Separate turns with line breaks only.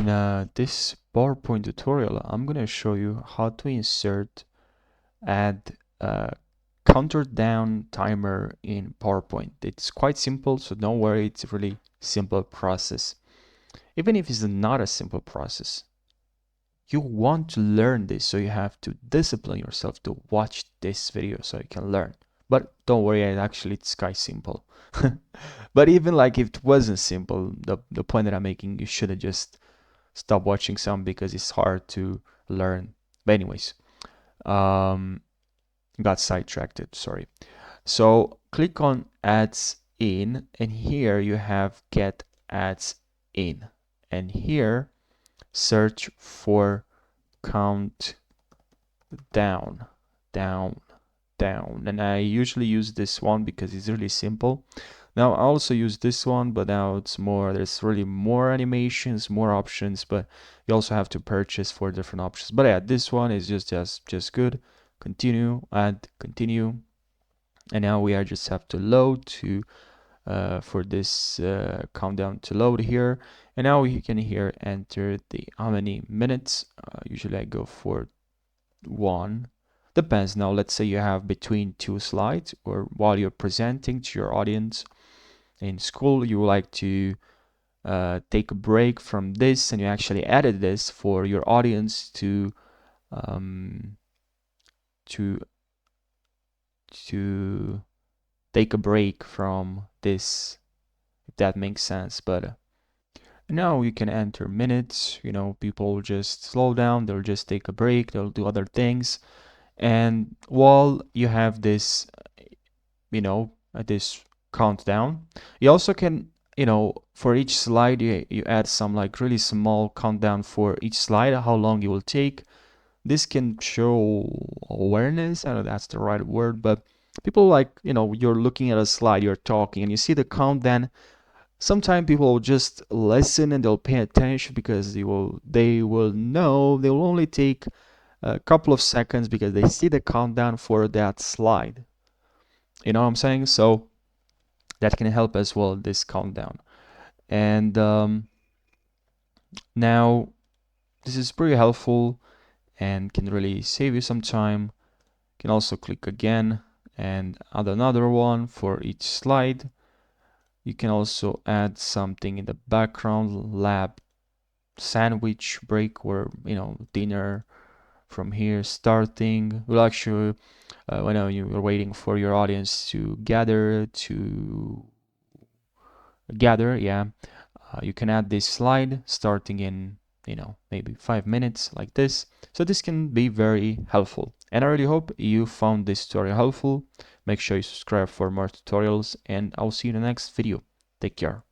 In this PowerPoint tutorial, I'm going to show you how to add a countdown timer in PowerPoint. It's quite simple, so don't worry, it's a really simple process. Even if it's not a simple process, you want to learn this, so you have to discipline yourself to watch this video so you can learn. But don't worry, actually it's quite simple. But even like if it wasn't simple, the point that I'm making, you should have just stop watching some because it's hard to learn. But anyways, got sidetracked, sorry. So click on ads in, and here you have get ads in, and here search for count down, down. And I usually use this one because it's really simple. Now I also use this one, but now it's more, there's really more animations, more options, but you also have to purchase for different options. But yeah, this one is just good. Continue, add, continue. And now we just have to load to for this countdown to load here. And now you can here enter the how many minutes. Usually I go for 1. Depends. Now let's say you have between 2 slides, or while you're presenting to your audience in school, you would like to take a break from this, and you actually added this for your audience um, to take a break from this, if that makes sense. But now you can enter minutes. You know, people just slow down, they'll just take a break, they'll do other things. And while you have this, this countdown, you also can, for each slide, you add some like really small countdown for each slide, how long it will take. This can show awareness. I don't know if that's the right word, but people like, you're looking at a slide, you're talking, and you see the countdown. Sometimes people will just listen and they'll pay attention because they will know they will only take a couple of seconds because they see the countdown for that slide. You know what I'm saying? So that can help as well, this countdown. And now this is pretty helpful and can really save you some time. You can also click again and add another one for each slide. You can also add something in the background, lab sandwich break, or dinner from here starting. We'll actually when you're waiting for your audience to gather, yeah, you can add this slide starting in maybe 5 minutes, like this. So this can be very helpful, and I really hope you found this tutorial helpful. Make sure you subscribe for more tutorials, and I'll see you in the next video. Take care.